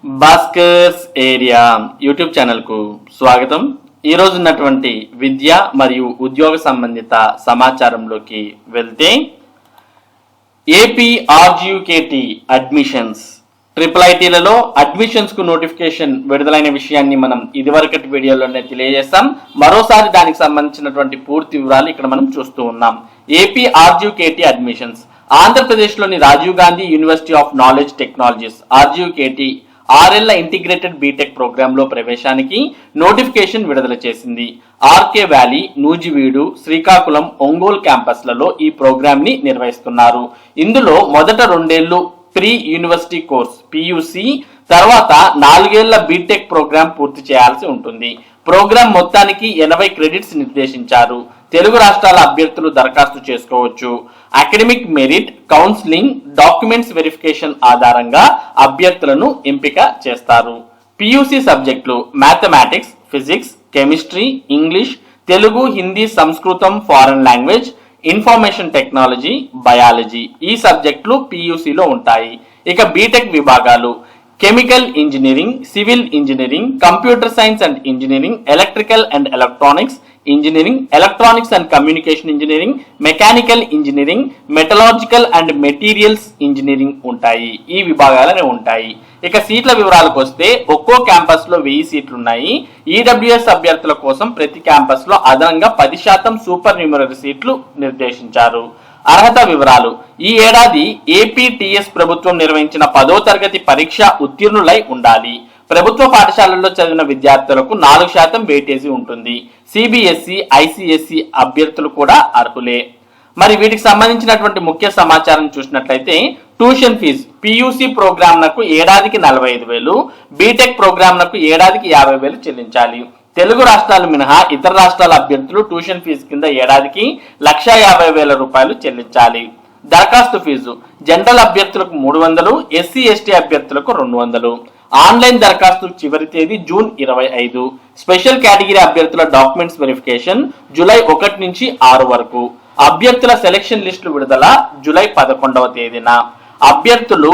Bhaskar's area YouTube ఛానల్కు స్వాగతం. ఈరోజు ఉన్నటువంటి విద్య మరియు ఉద్యోగ సంబంధిత సమాచారంలోకి వెళ్తే ఏపీ ఆర్జీయూకేటీ అడ్మిషన్స్ IIITలలో అడ్మిషన్స్ కు నోటిఫికేషన్ విడుదలైన విషయాన్ని మనం ఇదివరకటి వీడియోలోనే తెలియజేస్తాం. మరోసారి దానికి సంబంధించినటువంటి పూర్తి వివరాలు ఇక్కడ మనం చూస్తూ ఉన్నాం. ఏపీ ఆర్జీయూకేటీ అడ్మిషన్స్ ఆంధ్రప్రదేశ్లోని Rajiv Gandhi university of knowledge technologies RGUKT 6 integrated BTech program లో ప్రవేశానికి నోటిఫికేషన్ విడుదల చేసింది. ఆర్కే వ్యాలీ, నూజివీడు, శ్రీకాకుళం, ఒంగోలు క్యాంపస్లలో ఈ ప్రోగ్రామ్ ని నిర్వహిస్తున్నారు. ఇందులో మొదట 2 ఏళ్లు ప్రీ యూనివర్సిటీ కోర్స్ పియూసి, తర్వాత 4 ఏళ్ల బీటెక్ ప్రోగ్రామ్ పూర్తి చేయాల్సి ఉంటుంది. ప్రోగ్రామ్ మొత్తానికి 80 క్రెడిట్స్ నిర్దేశించారు. తెలుగు రాష్ట్రాల అభ్యర్థులు దరఖాస్తు చేసుకోవచ్చు. Academic merit, counselling, documents verification ఆధారంగా అభ్యర్థులను ఎంపిక చేస్తారు. పియూసి సబ్జెక్టులు mathematics, physics, chemistry, English, Telugu, Hindi, సంస్కృతం, foreign language, information technology, biology ఈ సబ్జెక్టులు పియూసిలో ఉంటాయి. ఇక బీటెక్ విభాగాలు chemical engineering, civil engineering, computer science and engineering, electrical and electronics engineering, electronics and communication engineering, mechanical engineering, metallurgical and materials engineering ఉంటాయి. ఈ విభాగాలనే ఉంటాయి. ఇక సీట్ల వివరాలకు వస్తే ఒక్కో క్యాంపస్ లో 1000 సీట్లు ఉన్నాయి. ఈడబ్ల్యూఎస్ అభ్యర్థుల కోసం ప్రతి క్యాంపస్ లో అదనంగా 10% సూపర్ న్యూమరీ సీట్లు నిర్దేశించారు. అర్హత వివరాలు ఈ ఏడాది ఏపీటీఎస్ ప్రభుత్వం నిర్వహించిన 10వ తరగతి పరీక్ష ఉత్తీర్ణులై ఉండాలి. ప్రభుత్వ పాఠశాలల్లో చదివిన విద్యార్థులకు 4% వెయిటేజీ ఉంటుంది. సిబిఎస్ఈ, ఐసిఎస్ఈ అభ్యర్థులు కూడా అర్హులే. మరి వీటికి సంబంధించినటువంటి ముఖ్య సమాచారం చూసినట్లయితే ట్యూషన్ ఫీజు పియూసి ప్రోగ్రామ్ నకు ఏడాదికి 45,000, బీటెక్ ప్రోగ్రామ్ నకు ఏడాదికి 50,000 చెల్లించాలి. తెలుగు రాష్ట్రాలు మినహా ఇతర రాష్ట్రాల అభ్యర్థులు ట్యూషన్ ఫీజు కింద ఏడాదికి 1,50,000 రూపాయలు చెల్లించాలి. దరఖాస్తు ఫీజు జనరల్ అభ్యర్థులకు 300, ఎస్సీ ఎస్టీ అభ్యర్థులకు 200. ఆన్లైన్ దరఖాస్తు చివరి తేదీ జూన్ 25. స్పెషల్ కేటగిరీ అభ్యర్థుల డాక్యుమెంట్స్ వెరిఫికేషన్ జూలై 1 నుంచి 6 వరకు. అభ్యర్థుల సెలక్షన్ లిస్టు విడుదల జూలై 11వ తేదీన. అభ్యర్థులు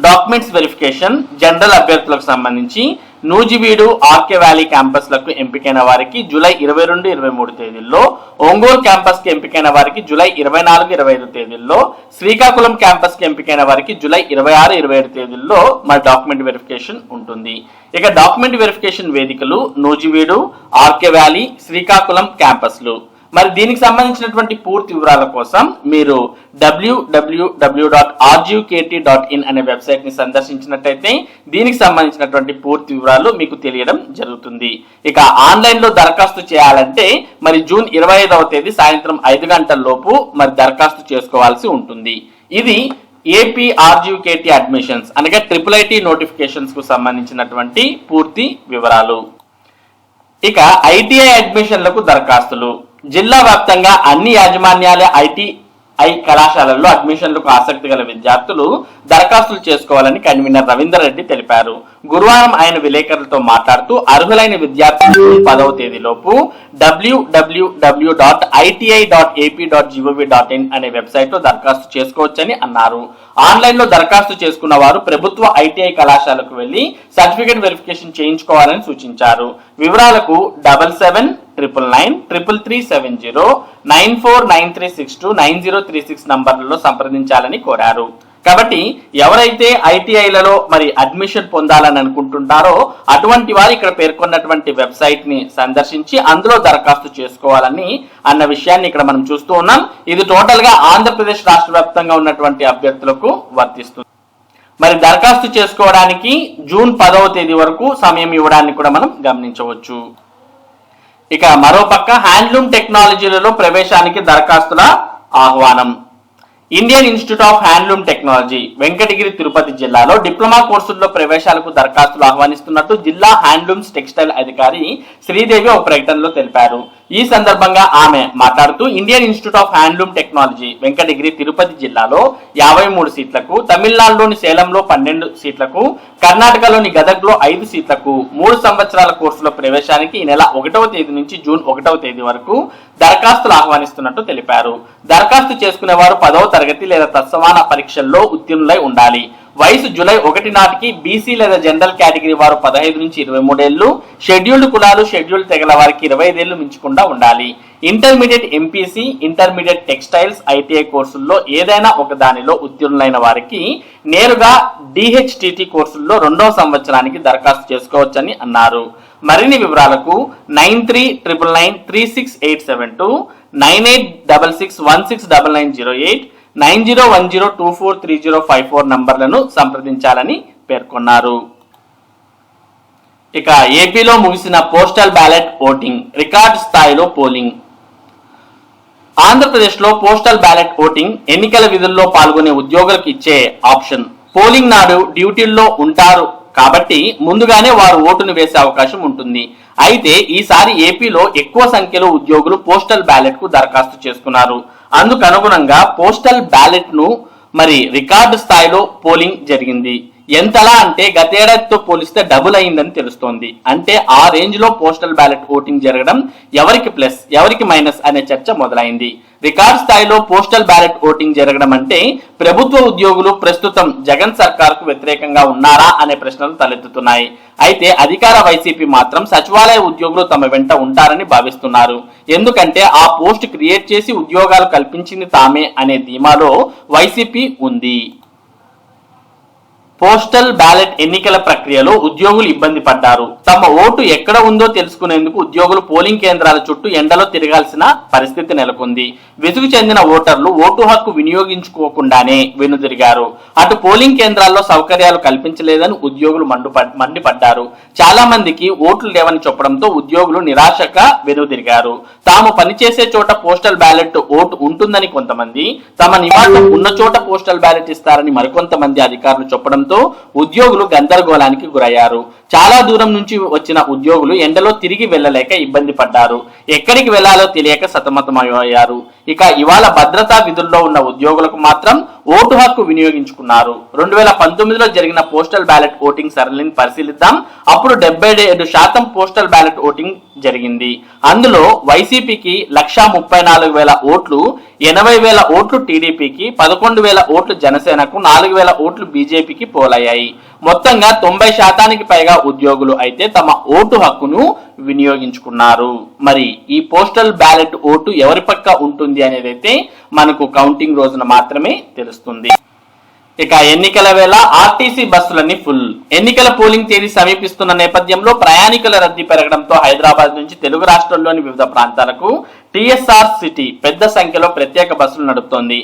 డాక్యుమెంట్స్ వెరిఫికేషన్ జనరల్ అభ్యర్థులకు సంబంధించి నూజివీడు, ఆర్కే వ్యాలీ క్యాంపస్లకు ఎంపికైన వారికి జూలై 22, 23 తేదీల్లో, ఒంగోలు క్యాంపస్ కి ఎంపికైన వారికి జూలై 24, 25 తేదీల్లో, శ్రీకాకుళం క్యాంపస్ కి ఎంపికైన వారికి జూలై 26, 27 తేదీల్లో మరి డాక్యుమెంట్ వెరిఫికేషన్ ఉంటుంది. ఇక డాక్యుమెంట్ వెరిఫికేషన్ వేదికలు నూజివీడు, ఆర్కే వ్యాలీ, శ్రీకాకుళం క్యాంపస్లు. మరి దీనికి సంబంధించినటువంటి పూర్తి వివరాల కోసం మీరు www.rjukt.in అనే వెబ్సైట్ ని సందర్శించినట్టయితే దీనికి సంబంధించినటువంటి పూర్తి వివరాలు మీకు తెలియడం జరుగుతుంది. ఇక ఆన్లైన్ లో దరఖాస్తు చేయాలంటే మరి జూన్ 25వ తేదీ సాయంత్రం 5 గంటల లోపు మరి దరఖాస్తు చేసుకోవాల్సి ఉంటుంది. ఇది ఏపీ ఆర్జీయూకేటీ అడ్మిషన్స్ అనగా IIIT నోటిఫికేషన్స్ కు సంబంధించినటువంటి పూర్తి వివరాలు. ఇక ఐటీఐ అడ్మిషన్లకు దరఖాస్తులు జిల్లా వ్యాప్తంగా అన్ని యాజమాన్యాల ఐటీఐ కళాశాలల్లో అడ్మిషన్లకు ఆసక్తి గల విద్యార్థులు దరఖాస్తులు చేసుకోవాలని కన్వీనర్ రవీందర్ రెడ్డి తెలిపారు. గురువారం ఆయన విలేకరులతో మాట్లాడుతూ అర్హులైన విద్యార్థులు 10వ తేదీలోపు www.iti.ap.gov.in అనే వెబ్సైట్ లో దరఖాస్తు చేసుకోవచ్చని అన్నారు. ఆన్లైన్ లో దరఖాస్తు చేసుకున్న వారు ప్రభుత్వ ఐటీఐ కళాశాలకు వెళ్లి సర్టిఫికేట్ వెరిఫికేషన్ చేయించుకోవాలని సూచించారు. వివరాలకు 7799933370 9493629036 నంబర్లలో సంప్రదించాలని కోరారు. కాబట్టి ఎవరైతే ఐటీఐలలో మరి అడ్మిషన్ పొందాలని అనుకుంటుంటారో అటువంటి వారు ఇక్కడ పేర్కొన్నటువంటి వెబ్సైట్ ని సందర్శించి అందులో దరఖాస్తు చేసుకోవాలని అన్న విషయాన్ని ఇక్కడ మనం చూస్తూ ఉన్నాం. ఇది టోటల్ గా ఆంధ్రప్రదేశ్ రాష్ట్ర వ్యాప్తంగా ఉన్నటువంటి అభ్యర్థులకు వర్తిస్తుంది. మరి దరఖాస్తు చేసుకోవడానికి జూన్ 10వ తేదీ వరకు సమయం ఇవ్వడాన్ని కూడా మనం గమనించవచ్చు. ఇక మరోపక్క హ్యాండ్లూమ్ టెక్నాలజీలలో ప్రవేశానికి దరఖాస్తుల ఆహ్వానం. Indian institute of handloom technology Venkatagiri, Tirupati జిల్లాలో డిప్లొమా కోర్సుల్లో ప్రవేశాలకు దరఖాస్తులు ఆహ్వానిస్తున్నట్టు జిల్లా హ్యాండ్లూమ్స్ టెక్స్టైల్ అధికారి శ్రీదేవి ఒక ప్రకటనలో తెలిపారు. ఈ సందర్భంగా ఆమె మాట్లాడుతూ Indian institute of handloom technology Venkatagiri, Tirupati జిల్లాలో 53 సీట్లకు, తమిళనాడులోని సేలంలో 12 సీట్లకు, కర్ణాటకలోని గదగ్లో 5 సీట్లకు 3 సంవత్సరాల కోర్సులో ప్రవేశానికి ఈ నెల 1వ తేదీ నుంచి జూన్ 1వ తేదీ వరకు దరఖాస్తులు ఆహ్వానిస్తున్నట్టు తెలిపారు. దరఖాస్తు చేసుకునే వారు 10వ తరగతి లేదా తత్సమాన పరీక్షల్లో ఉత్తీర్ణులై ఉండాలి. వయసు జూలై 1 నాటికి బీసీ లేదా జనరల్ కేటగిరీ వారు 15 నుంచి 23 ఏళ్లు, షెడ్యూల్డ్ కులాలు షెడ్యూల్డ్ తెగల వారికి 25 ఏళ్లు మించకుండా ఉండాలి. Intermediate MPC, intermediate textiles, ITI కోర్సుల్లో ఏదైనా ఒక దానిలో ఉత్తీర్ణులైన వారికి నేరుగా డిహెచ్టిటి కోర్సుల్లో 2వ సంవత్సరానికి దరఖాస్తు చేసుకోవచ్చని అన్నారు. మరిన్ని వివరాలకు 9399936872, 9866169908, 9010243054 నంబర్లను సంప్రదించాలని పేర్కొన్నారు. ఇక ఏపీలో ముగిసిన పోస్టల్ బ్యాలెట్ ఓటింగ్, రికార్డు స్థాయిలో పోలింగ్. ఆంధ్రప్రదేశ్లో పోస్టల్ బ్యాలెట్ ఓటింగ్ ఎన్నికల విధుల్లో పాల్గొనే ఉద్యోగులకు ఇచ్చే ఆప్షన్. పోలింగ్ నాడు డ్యూటీల్లో ఉంటారు కాబట్టి ముందుగానే వారు ఓటును వేసే అవకాశం ఉంటుంది. అయితే ఈసారి ఏపీలో ఎక్కువ సంఖ్యలో ఉద్యోగులు పోస్టల్ బ్యాలెట్ కు దరఖాస్తు చేసుకున్నారు. అందుకు అనుగుణంగా పోస్టల్ బ్యాలెట్ ను రికార్డు స్థాయిలో పోలింగ్ జరిగింది. ఎంతలా అంటే గతేడాదితో పోలిస్తే డబుల్ అయిందని తెలుస్తోంది. అంటే ఆ రేంజ్ లో పోస్టల్ బ్యాలెట్ ఓటింగ్ జరగడం ఎవరికి ప్లస్ ఎవరికి మైనస్ అనే చర్చ మొదలైంది. రికార్డు స్థాయిలో పోస్టల్ బ్యాలెట్ ఓటింగ్ జరగడం అంటే ప్రభుత్వ ఉద్యోగులు ప్రస్తుతం జగన్ సర్కార్ కు వ్యతిరేకంగా ఉన్నారా అనే ప్రశ్నలు తలెత్తుతున్నాయి. అయితే అధికార వైసీపీ మాత్రం సచివాలయ ఉద్యోగులు తమ వెంట ఉంటారని భావిస్తున్నారు. ఎందుకంటే ఆ పోస్ట్ క్రియేట్ చేసి ఉద్యోగాలు కల్పించింది తామే అనే ధీమాలో వైసీపీ ఉంది. పోస్టల్ బ్యాలెట్ ఎన్నికల ప్రక్రియలో ఉద్యోగులు ఇబ్బంది పడ్డారు. తమ ఓటు ఎక్కడ ఉందో తెలుసుకునేందుకు ఉద్యోగులు పోలింగ్ కేంద్రాల చుట్టూ ఎండలో తిరగాల్సిన పరిస్థితి నెలకొంది. విసుగు చెందిన ఓటర్లు ఓటు హక్కు వినియోగించుకోకుండానే వెనుదిరిగారు. అటు పోలింగ్ కేంద్రాల్లో సౌకర్యాలు కల్పించలేదని ఉద్యోగులు మండిపడ్డారు. చాలా మందికి ఓట్లు లేవని చెప్పడంతో ఉద్యోగులు నిరాశగా వెనుదిరిగారు. తాము పనిచేసే చోట పోస్టల్ బ్యాలెట్ ఓటు ఉంటుందని కొంతమంది, తమ నివాసం ఉన్న చోట పోస్టల్ బ్యాలెట్ ఇస్తారని మరికొంతమంది అధికారులు చెప్పడంతో ఉద్యోగులు గందరగోళానికి గురయ్యారు. చాలా దూరం నుంచి వచ్చిన ఉద్యోగులు ఎండలో తిరిగి వెళ్లలేక ఇబ్బంది పడ్డారు. ఎక్కడికి వెళ్లాలో తెలియక సతమతమయ్యారు. ఇక ఇవాళ భద్రతా విధుల్లో ఉన్న ఉద్యోగులకు మాత్రం ఓటు హక్కు వినియోగించుకున్నారు. 2019లో జరిగిన పోస్టల్ బ్యాలెట్ ఓటింగ్ సరళిని పరిశీలిద్దాం. అప్పుడు 77% పోస్టల్ బ్యాలెట్ ఓటింగ్ జరిగింది. అందులో వైసీపీకి 1,34,000 ఓట్లు, 80,000 ఓట్లు టీడీపీకి, 11,000 ఓట్లు జనసేనకు, 4,000 ఓట్లు బీజేపీకి పోలయ్యాయి. మొత్తంగా 90% పైగా ఉద్యోగులు అయితే తమ ఓటు హక్కును వినియోగించుకున్నారు. మరి ఈ పోస్టల్ బ్యాలెట్ ఓటు ఎవరి పక్క ఉంటుంది అనేది అయితే మనకు కౌంటింగ్ రోజున మాత్రమే తెలుస్తుంది. ఇక ఎన్నికల వేళ ఆర్టీసీ బస్సులన్నీ ఫుల్. ఎన్నికల పోలింగ్ తేదీ సమీపిస్తున్న నేపథ్యంలో ప్రయాణికుల రద్దీ పెరగడంతో హైదరాబాద్ నుంచి తెలుగు రాష్ట్రాల్లోని వివిధ ప్రాంతాలకు టీఎస్ఆర్ సిటీ పెద్ద సంఖ్యలో ప్రత్యేక బస్సులు నడుపుతోంది.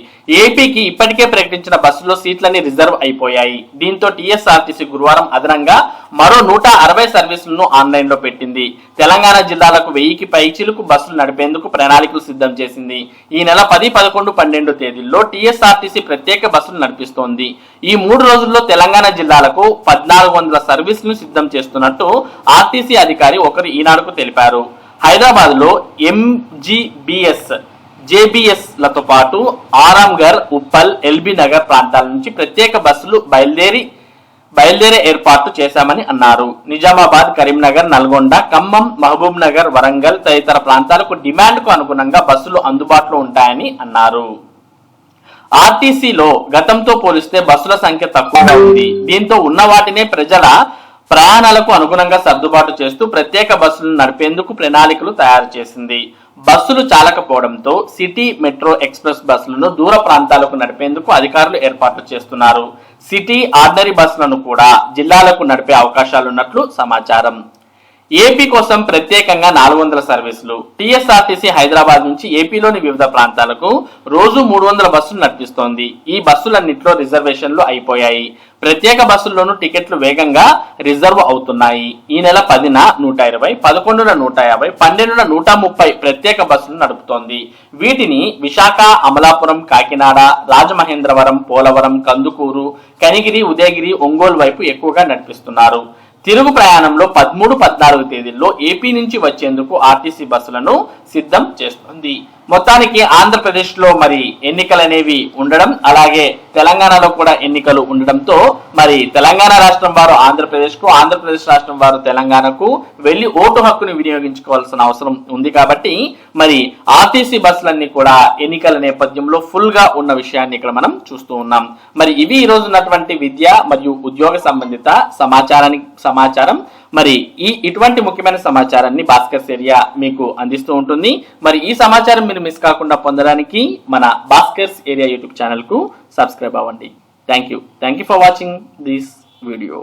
ఏపీకి ఇప్పటికే ప్రకటించిన బస్సుల్లో సీట్లన్నీ రిజర్వ్ అయిపోయాయి. దీంతో టీఎస్ఆర్టీసీ గురువారం అదనంగా మరో 160 సర్వీసులను ఆన్లైన్ లో పెట్టింది. తెలంగాణ జిల్లాలకు 1000కి పైచిలుకు బస్సులు నడిపేందుకు ప్రణాళికలు సిద్ధం చేసింది. ఈ నెల 10, 11, 12 తేదీల్లో టీఎస్ఆర్టీసీ ప్రత్యేక బస్సులు నడిపిస్తోంది. ఈ 3 రోజుల్లో తెలంగాణ జిల్లాలకు 1400 సర్వీసులను సిద్ధం చేస్తున్నట్టు ఆర్టీసీ అధికారి ఒకరు ఈనాడుకు తెలిపారు. హైదరాబాద్ లో ఎంజీబీఎస్, జేబీఎస్ లతో పాటు ఆరాంఘర్, ఉప్పల్, ఎల్బీ నగర్ ప్రాంతాల నుంచి ప్రత్యేక బస్సులు బయలుదేరే ఏర్పాట్లు చేశామని అన్నారు. నిజామాబాద్, కరీంనగర్, నల్గొండ, ఖమ్మం, మహబూబ్ నగర్, వరంగల్ తదితర ప్రాంతాలకు డిమాండ్ కు అనుగుణంగా బస్సులు అందుబాటులో ఉంటాయని అన్నారు. ఆర్టీసీలో గతంతో పోలిస్తే బస్సుల సంఖ్య తక్కువగా ఉంది. దీంతో ఉన్న వాటినే ప్రజల ప్రయాణాలకు అనుగుణంగా సర్దుబాటు చేస్తూ ప్రత్యేక బస్సులను నడిపేందుకు ప్రణాళికలు తయారు చేసింది. బస్సులు చాలకపోవడంతో సిటీ, మెట్రో, ఎక్స్ప్రెస్ బస్సులను దూర ప్రాంతాలకు నడిపేందుకు అధికారులు ఏర్పాట్లు చేస్తున్నారు. సిటీ, ఆర్డినరీ బస్సులను కూడా జిల్లాలకు నడిపే అవకాశాలున్నట్లు సమాచారం. ఏపీ కోసం ప్రత్యేకంగా 400 సర్వీసులు. టీఎస్ఆర్టీసీ హైదరాబాద్ నుంచి ఏపీలోని వివిధ ప్రాంతాలకు రోజు 300 బస్సులు నడిపిస్తోంది. ఈ బస్సులన్నింటిలో రిజర్వేషన్లు అయిపోయాయి. ప్రత్యేక బస్సుల్లోనూ టికెట్లు వేగంగా రిజర్వ్ అవుతున్నాయి. ఈ నెల 10న 120, 11న 150, 12న 130 ప్రత్యేక బస్సులు నడుపుతోంది. వీటిని విశాఖ, అమలాపురం, కాకినాడ, రాజమహేంద్రవరం, పోలవరం, కందుకూరు, కనిగిరి, ఉదయగిరి, ఒంగోలు వైపు ఎక్కువగా నడిపిస్తున్నారు. తిరుగు ప్రయాణంలో 13, 14 తేదీల్లో ఏపీ నుంచి వచ్చేందుకు ఆర్టీసీ బస్సులను సిద్ధం చేస్తుంది. మొత్తానికి ఆంధ్రప్రదేశ్లో మరి ఎన్నికలు అనేవి ఉండడం, అలాగే తెలంగాణలో కూడా ఎన్నికలు ఉండడంతో మరి తెలంగాణ రాష్ట్రం వారు ఆంధ్రప్రదేశ్కు, ఆంధ్రప్రదేశ్ రాష్ట్రం వారు తెలంగాణకు వెళ్లి ఓటు హక్కును వినియోగించుకోవాల్సిన అవసరం ఉంది. కాబట్టి మరి ఆర్టీసీ బస్సులన్నీ కూడా ఎన్నికల నేపథ్యంలో ఫుల్ గా ఉన్న విషయాన్ని ఇక్కడ మనం చూస్తూ ఉన్నాం. మరి ఇవి ఈ రోజు ఉన్నటువంటి విద్య మరియు ఉద్యోగ సంబంధిత సమాచారం. మరి ఇటువంటి ముఖ్యమైన సమాచారాన్ని భాస్కర్స్ ఏరియా మీకు అందిస్తూ ఉంటుంది. మరి ఈ సమాచారం మీరు మిస్ కాకుండా పొందడానికి మన భాస్కర్స్ ఏరియా యూట్యూబ్ ఛానల్ కు సబ్స్క్రైబ్ అవ్వండి. Thank you for watching this video.